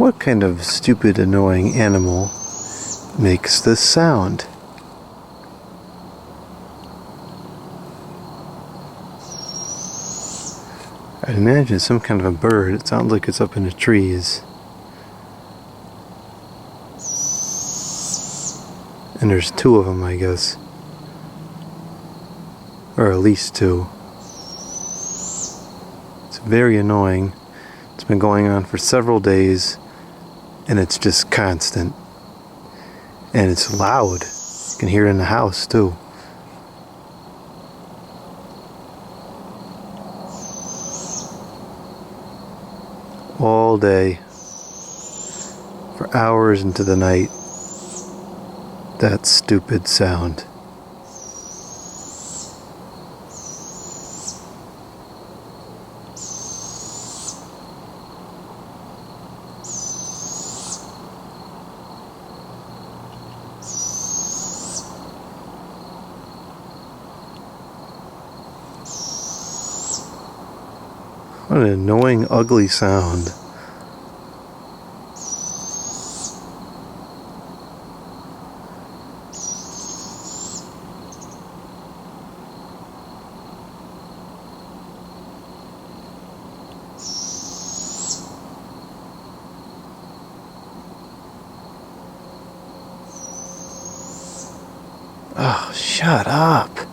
What kind of stupid, annoying animal makes this sound? I'd imagine it's some kind of a bird. It sounds like it's up in the trees. And there's two of them, I guess. Or at least two. It's very annoying. It's been going on for several days. And it's just constant. And it's loud. You can hear it in the house too. All day. For hours into the night. That stupid sound. What an annoying, ugly sound. Oh, shut up.